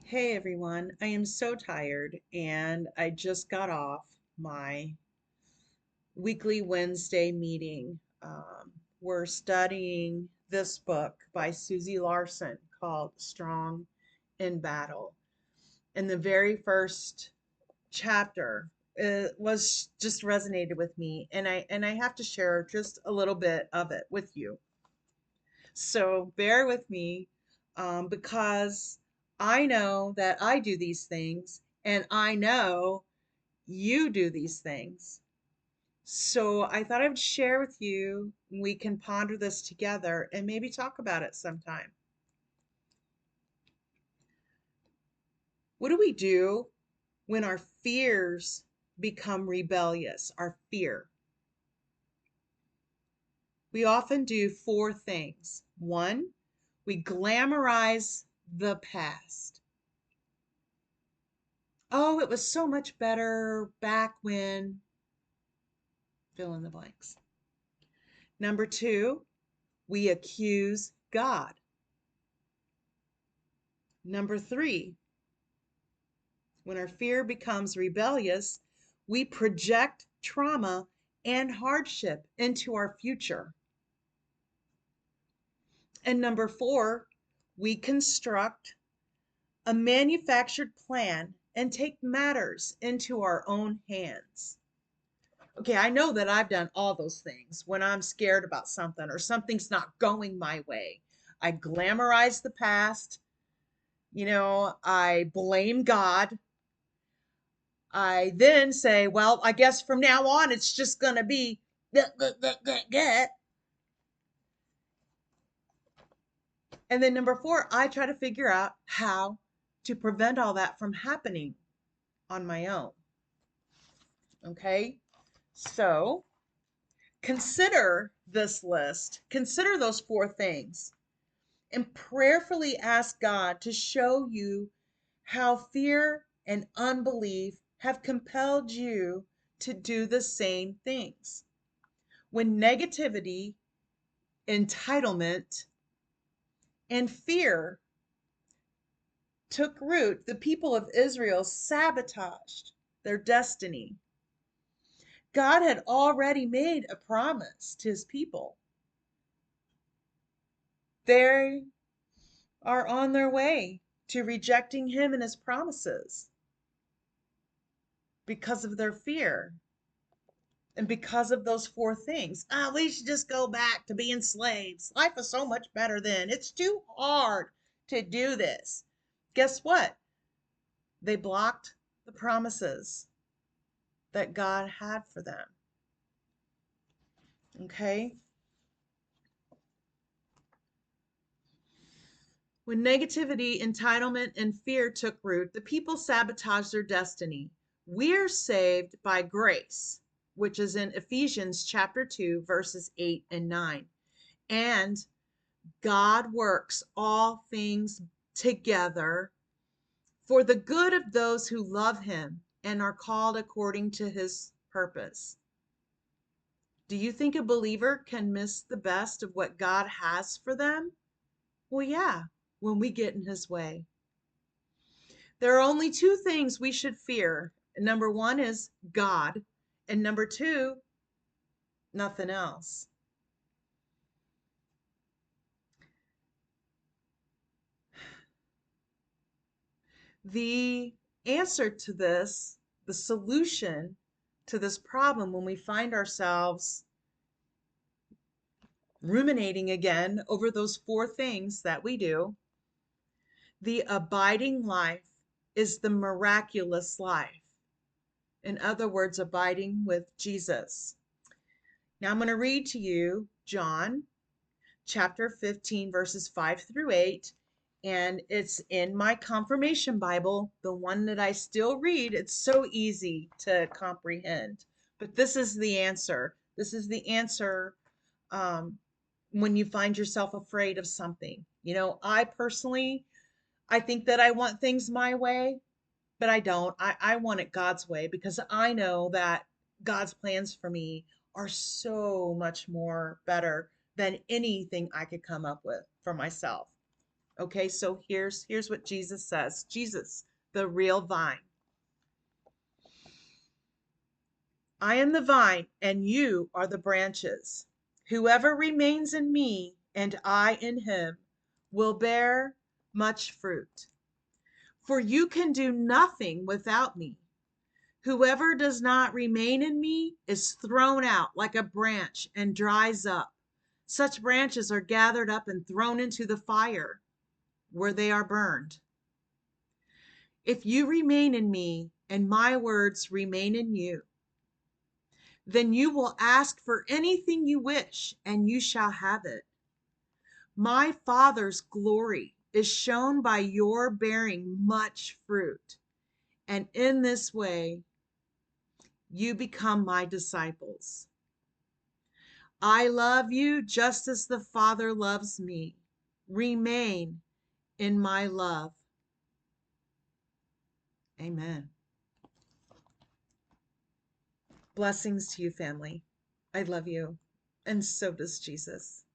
Hey everyone, I am so tired and I just got off my weekly Wednesday meeting. We're studying this book by Susie Larson called Strong in Battle. And the very first chapter was just resonated with me, and I have to share just a little bit of it with you. So bear with me, because I know that I do these things and I know you do these things. So I thought I would share with you. We can ponder this together and maybe talk about it sometime. What do we do when our fears become rebellious? Our fear. We often do four things. One, we glamorize the past. Oh, it was so much better back when, fill in the blanks. Number two, we accuse God. Number three, when our fear becomes rebellious, we project trauma and hardship into our future. And number four, we construct a manufactured plan and take matters into our own hands. Okay, I know that I've done all those things when I'm scared about something or something's not going my way. I glamorize the past, I blame God. I then say, well, I guess from now on it's just going to be get. And then number four, I try to figure out how to prevent all that from happening on my own. Okay? So, consider this list. Consider those four things and prayerfully ask God to show you how fear and unbelief have compelled you to do the same things. When negativity, entitlement, and fear took root, the people of Israel sabotaged their destiny. God had already made a promise to his people. They are on their way to rejecting him and his promises because of their fear and because of those four things. We should just go back to being slaves. Life was so much better then. It's too hard to do this. Guess what? They blocked the promises that God had for them. Okay? When negativity, entitlement, and fear took root, the people sabotaged their destiny. We're saved by grace, which is in Ephesians chapter 2, verses 8 and 9. And God works all things together for the good of those who love him and are called according to his purpose. Do you think a believer can miss the best of what God has for them? Well, yeah, when we get in his way. There are only two things we should fear. Number one is God, and number two, nothing else. The answer to this, the solution to this problem when we find ourselves ruminating again over those four things that we do, the abiding life is the miraculous life. In other words, abiding with Jesus. Now I'm going to read to you John chapter 15, verses 5 through 8. And it's in my confirmation Bible, the one that I still read. It's so easy to comprehend. But this is the answer. This is the answer, um, when you find yourself afraid of something. I personally, I think that I want things my way, but I don't. I want it God's way because I know that God's plans for me are so much more better than anything I could come up with for myself. Okay, so here's what Jesus says. Jesus, the real vine. I am the vine, and you are the branches. Whoever remains in me, and I in him, will bear much fruit. For you can do nothing without me. Whoever does not remain in me is thrown out like a branch and dries up. Such branches are gathered up and thrown into the fire, where they are burned. If you remain in me and my words remain in you, then you will ask for anything you wish and you shall have it. My Father's glory is shown by your bearing much fruit, and in this way you become my disciples. I love you just as the Father loves me. Remain in my love. Amen. Blessings to you, family. I love you, and so does Jesus.